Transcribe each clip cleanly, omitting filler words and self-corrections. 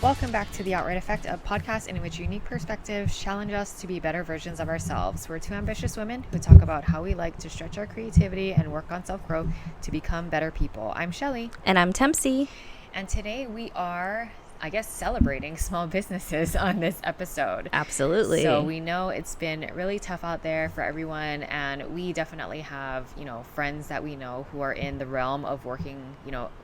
Welcome back to The Outright Effect, a podcast in which unique perspectives challenge us to be better versions of ourselves. We're two ambitious women who talk about how we like to stretch our creativity and work on self-growth to become better people. I'm Shelly. And I'm Tempsy. And today we are, celebrating small businesses on this episode. Absolutely. So we know it's been really tough out there for everyone, and we definitely have, friends that we know who are in the realm of working,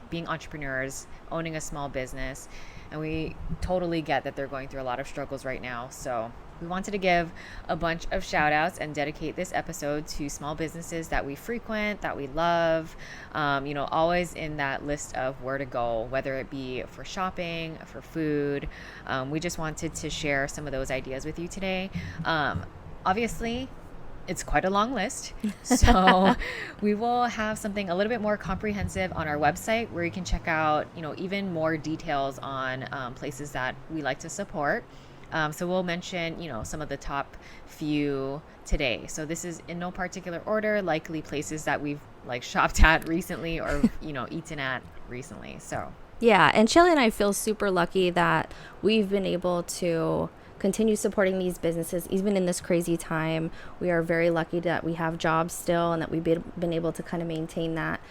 being entrepreneurs, owning a small business. And we totally get that they're going through a lot of struggles right now. So we wanted to give a bunch of shout outs and dedicate this episode to small businesses that we frequent, that we love, always in that list of where to go, whether it be for shopping, for food. We just wanted to share some of those ideas with you today. Obviously, it's quite a long list. So we will have something a little bit more comprehensive on our website where you can check out, even more details on places that we like to support. So we'll mention, some of the top few today. So this is in no particular order, likely places that we've shopped at recently or, eaten at recently. So yeah. And Shelly and I feel super lucky that we've been able to continue supporting these businesses even in this crazy time. We are very lucky that we have jobs still and that we've been able to kind of maintain that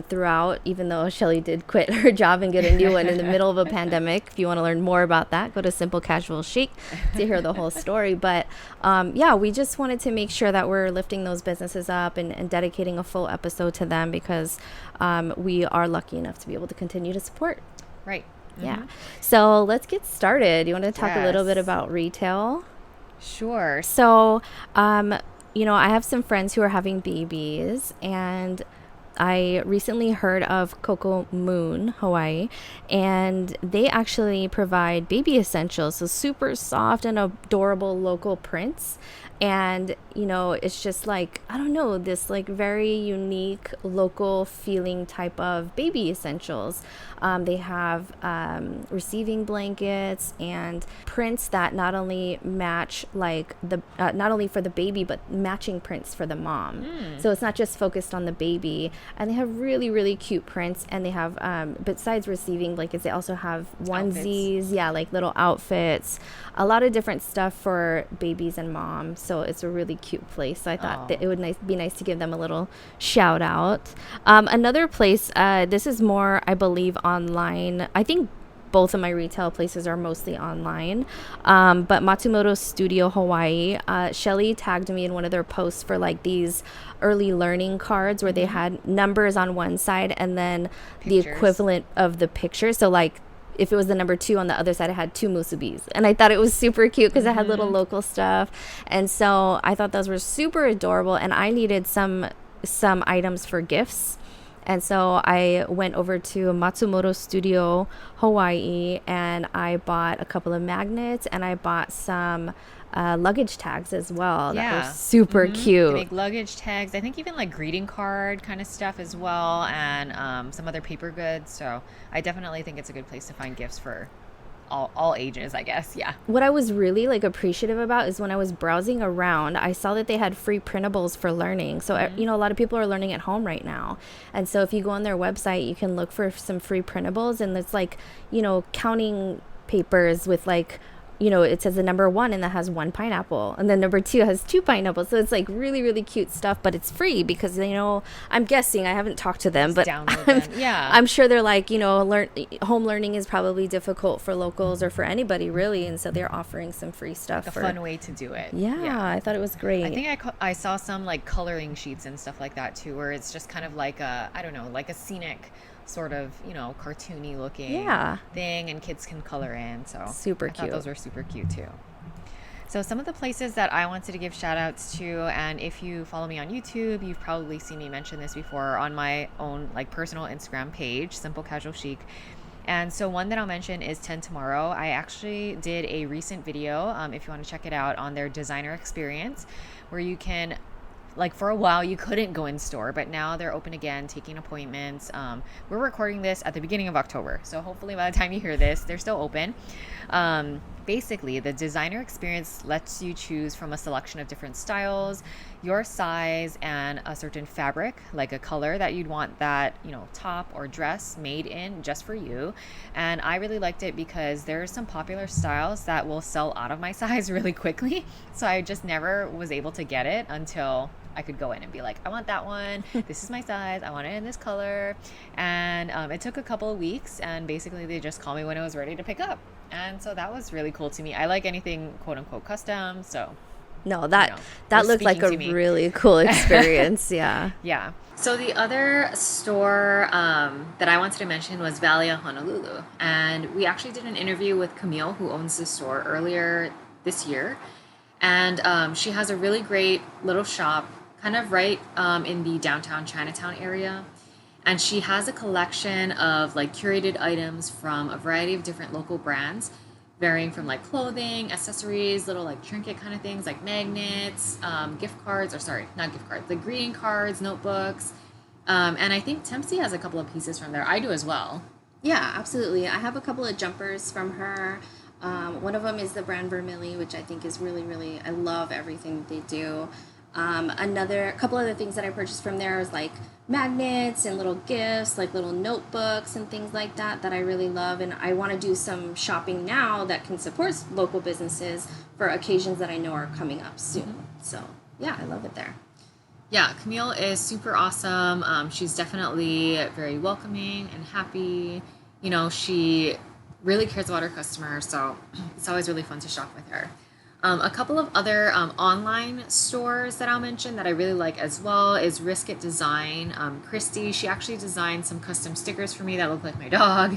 throughout, even though Shelly did quit her job and get a new one in the middle of a pandemic. If you want to learn more about that, go to Simple Casual Chic to hear the whole story. But we just wanted to make sure that we're lifting those businesses up and dedicating a full episode to them because we are lucky enough to be able to continue to support. Right. Yeah. So let's get started. You want to talk a little bit about retail? Sure. So, I have some friends who are having babies, and I recently heard of Coco Moon, Hawaii, and they actually provide baby essentials. So super soft and adorable local prints. And, it's just this very unique local feeling type of baby essentials. They have receiving blankets and prints that not only match not only for the baby, but matching prints for the mom. So it's not just focused on the baby. And they have really, really cute prints. And they have, besides receiving blankets, they also have onesies. Outfits. Yeah, little outfits. A lot of different stuff for babies and moms. So it's a really cute place. So I thought that it would be nice to give them a little shout out. Another place, this is more, I believe, online. I think both of my retail places are mostly online. But Matsumoto Studio Hawaii, Shelly tagged me in one of their posts for these early learning cards where they had numbers on one side and then pictures. The equivalent of the picture. So if it was the number 2 on the other side, it had 2 musubis. And I thought it was super cute because it had little local stuff. And so I thought those were super adorable. And I needed some items for gifts. And so I went over to Matsumoto Studio Hawaii and I bought a couple of magnets and I bought some luggage tags as well. Yeah. That were super cute. They make luggage tags. I think even greeting card kind of stuff as well, and some other paper goods. So I definitely think it's a good place to find gifts for all ages, I guess. Yeah. What I was really appreciative about is when I was browsing around, I saw that they had free printables for learning. So, a lot of people are learning at home right now. And so if you go on their website, you can look for some free printables, and it's counting papers with it says the number 1 and that has 1 pineapple, and then number 2 has 2 pineapples. So it's really, really cute stuff, but it's free because I'm guessing, I haven't talked to them, but I'm sure they're home learning is probably difficult for locals or for anybody really, and so they're offering some free stuff. A fun way to do it. Yeah, I thought it was great. I think I saw some coloring sheets and stuff like that too, where it's just kind of like a scenic sort of cartoony looking thing, and kids can color in. So super cute. I thought those were super cute too. So some of the places that I wanted to give shout outs to, and if you follow me on YouTube, you've probably seen me mention this before on my own personal Instagram page, Simple Casual Chic. And so one that I'll mention is 10 Tomorrow. I actually did a recent video, if you want to check it out, on their designer experience, where you can for a while you couldn't go in store, but now they're open again, taking appointments. We're recording this at the beginning of October, so hopefully by the time you hear this, they're still open. Basically, the designer experience lets you choose from a selection of different styles, your size, and a certain fabric, like a color that you'd want that, top or dress made in just for you. And I really liked it because there are some popular styles that will sell out of my size really quickly. So I just never was able to get it until I could go in and be like, I want that one. This is my size. I want it in this color. And it took a couple of weeks, and basically they just called me when it was ready to pick up. And so that was really cool to me. I like anything quote unquote custom. So, No, you know, that was looked like speaking a to me. really cool experience. Yeah. Yeah. So the other store that I wanted to mention was Valia Honolulu. And we actually did an interview with Camille, who owns the store, earlier this year. And she has a really great little shop kind of right in the downtown Chinatown area. And she has a collection of like curated items from a variety of different local brands, varying from like clothing, accessories, little like trinket kind of things like magnets, gift cards, or sorry, not gift cards, like greeting cards, notebooks. And I think Tempsy has a couple of pieces from there. I do as well. Yeah, absolutely. I have a couple of jumpers from her. One of them is the brand Vermilly, which I think is really, really, I love everything that they do. Another couple other things that I purchased from there is like magnets and little gifts, like little notebooks and things like that I really love. And I want to do some shopping now that can support local businesses for occasions that I know are coming up soon. So yeah, I love it there. Yeah, Camille is super awesome. She's definitely very welcoming and happy. She really cares about her customers, so it's always really fun to shop with her. A couple of other online stores that I'll mention that I really like as well is Risk It Design. Christy, she actually designed some custom stickers for me that look like my dog.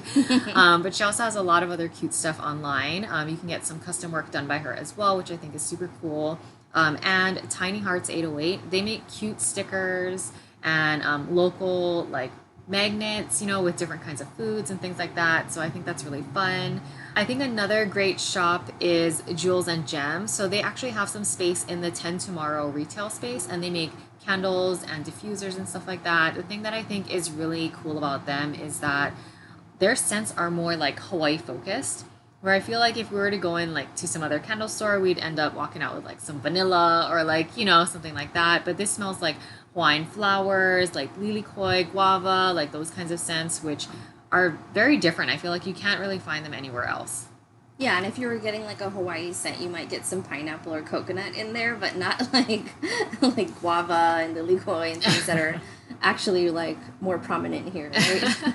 But she also has a lot of other cute stuff online. You can get some custom work done by her as well, which I think is super cool. And Tiny Hearts 808, they make cute stickers and local like magnets, with different kinds of foods and things like that. So I think that's really fun. I think another great shop is Jewels and Gems. So they actually have some space in the 10 Tomorrow retail space, and they make candles and diffusers and stuff like that. The thing that I think is really cool about them is that their scents are more like Hawaii focused, where I feel like if we were to go in like to some other candle store, we'd end up walking out with like some vanilla or like, something like that. But this smells like Hawaiian flowers, like lilikoi, guava, like those kinds of scents, which are very different. I feel like you can't really find them anywhere else. Yeah, and if you were getting like a Hawaii scent, you might get some pineapple or coconut in there, but not like like guava and lilikoi and things that are actually like more prominent here, right?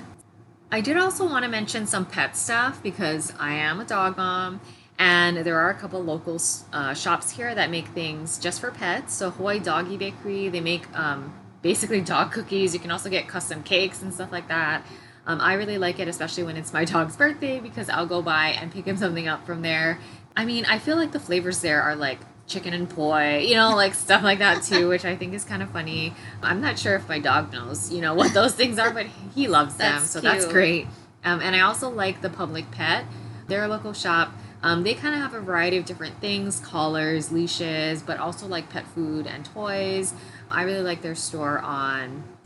I did also want to mention some pet stuff because I am a dog mom, and there are a couple local shops here that make things just for pets. So Hawaii Doggy Bakery, they make basically dog cookies. You can also get custom cakes and stuff like that. I really like it, especially when it's my dog's birthday, because I'll go by and pick him something up from there. I mean, I feel like the flavors there are like chicken and poi, like stuff like that too, which I think is kind of funny. I'm not sure if my dog knows, what those things are, but he loves them, so that's great. And I also like the Public Pet. They're a local shop. They kind of have a variety of different things, collars, leashes, but also like pet food and toys. I really like their store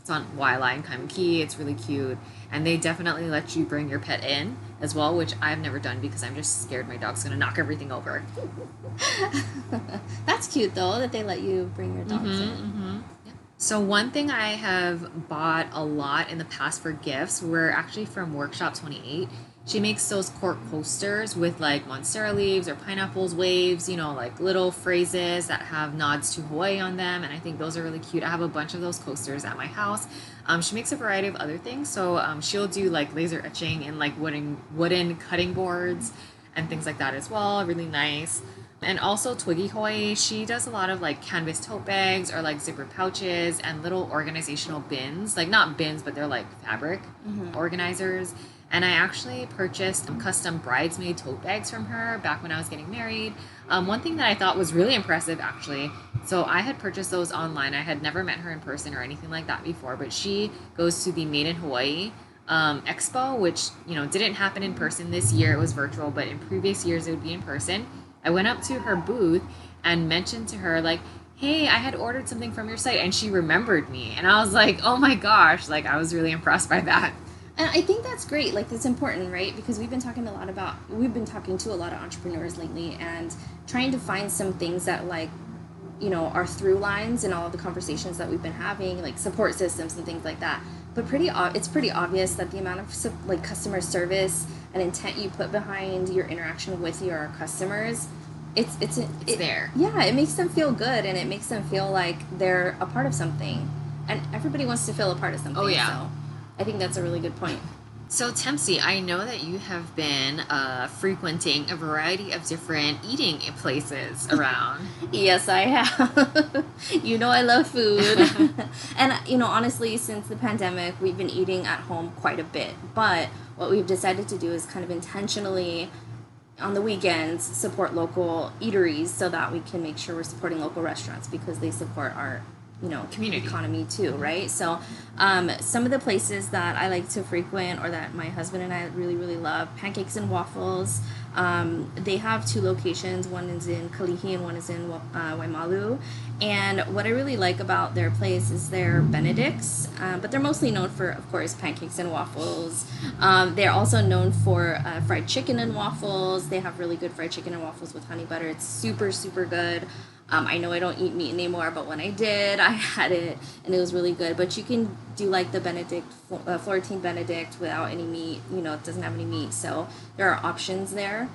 it's on Wailea in Kaimuki. It's really cute. And they definitely let you bring your pet in as well, which I've never done because I'm just scared my dog's going to knock everything over. That's cute, though, that they let you bring your dogs in. Mm-hmm. Yeah. So one thing I have bought a lot in the past for gifts were actually from Workshop 28. She makes those cork posters with like monstera leaves or pineapples, waves, like little phrases that have nods to Hawaii on them. And I think those are really cute. I have a bunch of those coasters at my house. She makes a variety of other things. So she'll do like laser etching and like wooden cutting boards and things like that as well. Really nice. And also Twiggy Hawaii, she does a lot of like canvas tote bags or like zipper pouches and little organizational bins. Like not bins, but they're like fabric organizers. And I actually purchased custom bridesmaid tote bags from her back when I was getting married. One thing that I thought was really impressive, actually, so I had purchased those online. I had never met her in person or anything like that before, but she goes to the Made in Hawaii expo, which, didn't happen in person this year. It was virtual, but in previous years it would be in person. I went up to her booth and mentioned to her, like, hey, I had ordered something from your site, and she remembered me. And I was like, oh my gosh, like, I was really impressed by that. And I think that's great. Like, that's important, right? Because we've been talking to a lot of entrepreneurs lately and trying to find some things that, like, are through lines in all of the conversations that we've been having, like support systems and things like that. But it's pretty obvious that the amount of like customer service and intent you put behind your interaction with your customers, It's there. yeah, it makes them feel good and it makes them feel like they're a part of something, and everybody wants to feel a part of something. Oh, yeah. So I think that's a really good point. So, Tempsy, I know that you have been frequenting a variety of different eating places around. Yes, I have. I love food. And, honestly, since the pandemic, we've been eating at home quite a bit. But what we've decided to do is kind of intentionally, on the weekends, support local eateries so that we can make sure we're supporting local restaurants because they support our Community. economy too, right? So some of the places that I like to frequent or that my husband and I really really love, Pancakes and Waffles. They have two locations. One is in Kalihi and one is in Waimalu. And what I really like about their place is their Benedicts, but they're mostly known for, of course, pancakes and waffles. They're also known for fried chicken and waffles. They have really good fried chicken and waffles with honey butter. It's super super good. I know I don't eat meat anymore, but when I did, I had it, and it was really good. But you can do like the Florentine Benedict without any meat. It doesn't have any meat, so there are options there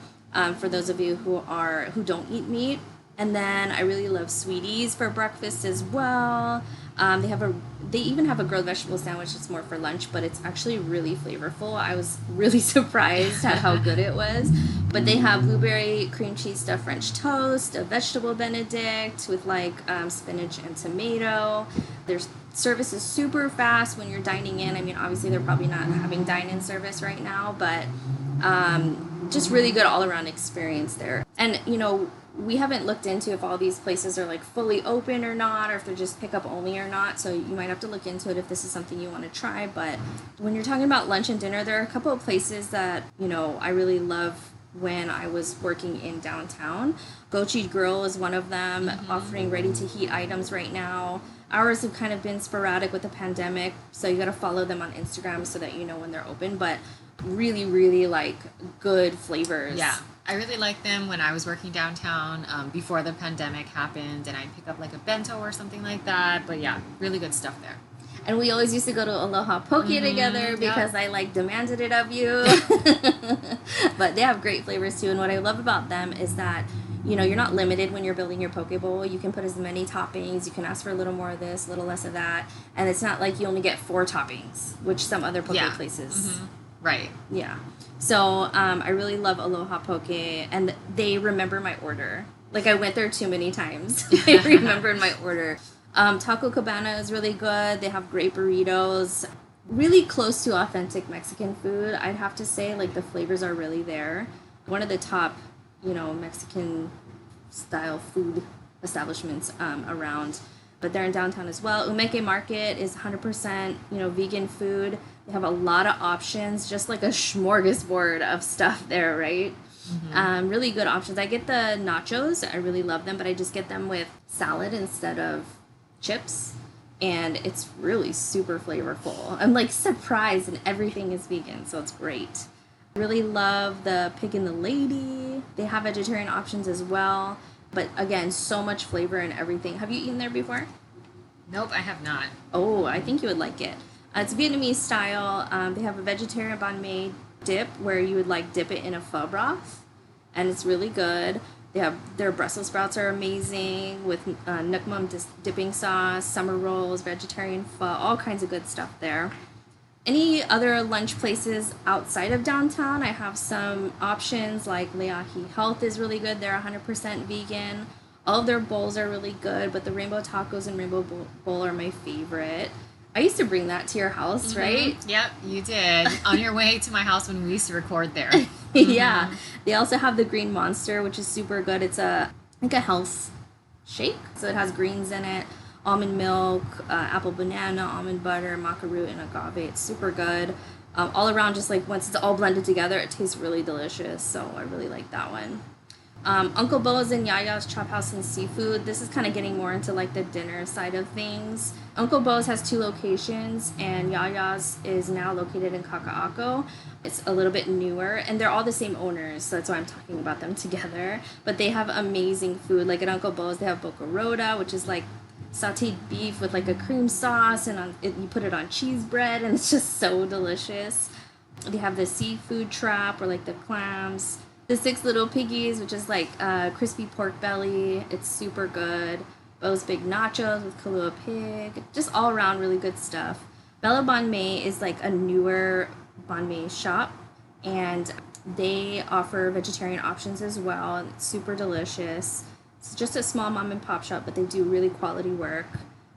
for those of you who don't eat meat. And then I really love Sweeties for breakfast as well. They even have a grilled vegetable sandwich that's more for lunch, but it's actually really flavorful. I was really surprised at how good it was. But they have blueberry cream cheese stuffed French toast, a vegetable Benedict with like spinach and tomato. Their service is super fast when you're dining in. I mean, obviously they're probably not having dine-in service right now, but just really good all-around experience there. And we haven't looked into if all these places are like fully open or not, or if they're just pickup only or not. So you might have to look into it if this is something you want to try. But when you're talking about lunch and dinner, there are a couple of places that I really love when I was working in downtown. Gochi Grill is one of them, offering ready to heat items right now. Ours have kind of been sporadic with the pandemic, so you got to follow them on Instagram so that you know when they're open. But really, really like good flavors. Yeah. I really liked them when I was working downtown before the pandemic happened, and I'd pick up like a bento or something like that. But yeah, really good stuff there. And we always used to go to Aloha Poke together because I like demanded it of you. But they have great flavors too. And what I love about them is that you're not limited when you're building your poke bowl. You can put as many toppings. You can ask for a little more of this, a little less of that, and it's not like you only get 4 toppings, which some other poke places. Right. Yeah. So I really love Aloha Poke, and they remember my order. Like, I went there too many times. They remembered my order. Taco Cabana is really good. They have great burritos. Really close to authentic Mexican food, I'd have to say. Like, the flavors are really there. One of the top, Mexican style food establishments around. But they're in downtown as well. Umeke Market is 100%, vegan food. They have a lot of options, just like a smorgasbord of stuff there, right? Really good options. I get the nachos. I really love them, but I just get them with salad instead of chips. And it's really super flavorful. I'm like surprised, and everything is vegan, so it's great. Really love the Pig and the Lady. They have vegetarian options as well. But again, so much flavor and everything. Have you eaten there before? Nope, I have not. Oh, I think you would like it. It's Vietnamese style. They have a vegetarian banh mi dip where you would like dip it in a pho broth, and it's really good. They have their Brussels sprouts are amazing with nuoc mam dipping sauce, summer rolls, vegetarian pho, all kinds of good stuff there. Any other lunch places outside of downtown? I have some options like Leahi Health is really good. They're 100% vegan. All of their bowls are really good, but the Rainbow Tacos and Rainbow Bowl are my favorite. I used to bring that to your house, right? Yep, you did. On your way to my house when we used to record there. Yeah. They also have the Green Monster, which is super good. It's like a health shake. So it has greens in it, almond milk, apple banana, almond butter, maca root, and agave. It's super good. All around, just like once it's all blended together, it tastes really delicious. So I really like that one. Uncle Bo's and Yaya's Chop House and Seafood. This is kind of getting more into like the dinner side of things. Uncle Bo's has 2 locations, and Yaya's is now located in Kaka'ako. It's a little bit newer, and they're all the same owners, so that's why I'm talking about them together. But they have amazing food. Like at Uncle Bo's, they have bocarota, which is like sauteed beef with like a cream sauce, and you put it on cheese bread, and it's just so delicious. They have the seafood trap, or like the clams. The Six Little Piggies, which is like crispy pork belly. It's super good. Bo's Big Nachos with Kalua Pig. Just all around really good stuff. Bella Bon May is like a newer banh mi shop, and they offer vegetarian options as well. And it's super delicious. It's just a small mom and pop shop, but they do really quality work.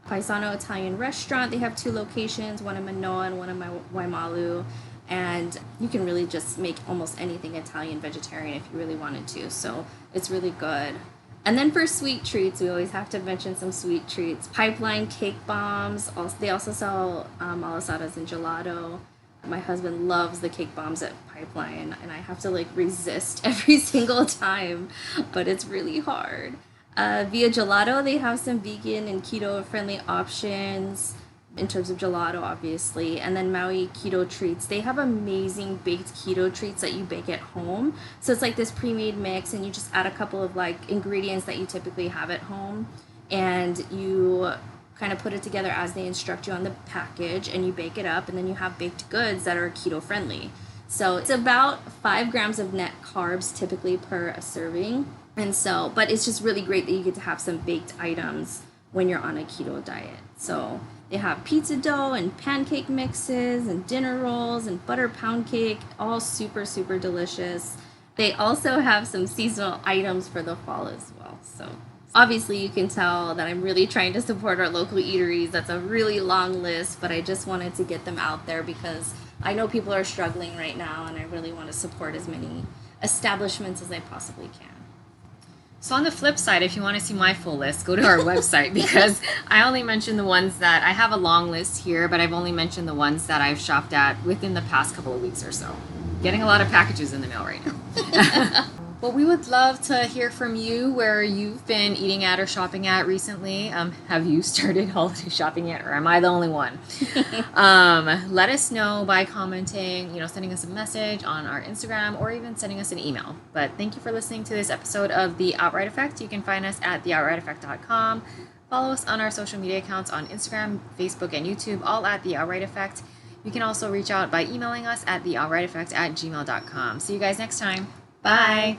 Paisano Italian Restaurant, they have 2 locations, one in Manoa and one in Waimalu. And you can really just make almost anything Italian vegetarian if you really wanted to. So it's really good. And then for sweet treats, we always have to mention some sweet treats. Pipeline Cake Bombs. They also sell malasadas and gelato. My husband loves the cake bombs at Pipeline, and I have to like resist every single time, but it's really hard. Via Gelato, they have some vegan and keto friendly options in terms of gelato, obviously. And then Maui Keto Treats, they have amazing baked keto treats that you bake at home. So it's like this pre-made mix, and you just add a couple of like ingredients that you typically have at home, and you kind of put it together as they instruct you on the package, and you bake it up, and then you have baked goods that are keto friendly. So it's about 5 grams of net carbs typically per a serving. And so, but it's just really great that you get to have some baked items when you're on a keto diet. So they have pizza dough and pancake mixes and dinner rolls and butter pound cake, all super, super delicious. They also have some seasonal items for the fall as well. So obviously you can tell that I'm really trying to support our local eateries. That's a really long list, but I just wanted to get them out there because I know people are struggling right now, and I really want to support as many establishments as I possibly can. So on the flip side, if you want to see my full list, go to our website, because I only mentioned the ones that I have a long list here, but I've only mentioned the ones that I've shopped at within the past couple of weeks or so. Getting a lot of packages in the mail right now. Well, we would love to hear from you where you've been eating at or shopping at recently. Have you started holiday shopping yet, or am I the only one? Let us know by commenting, sending us a message on our Instagram, or even sending us an email. But thank you for listening to this episode of The Outright Effect. You can find us at theoutrighteffect.com. Follow us on our social media accounts on Instagram, Facebook, and YouTube, all at The Outright Effect. You can also reach out by emailing us at theoutrighteffect@gmail.com. See you guys next time. Bye.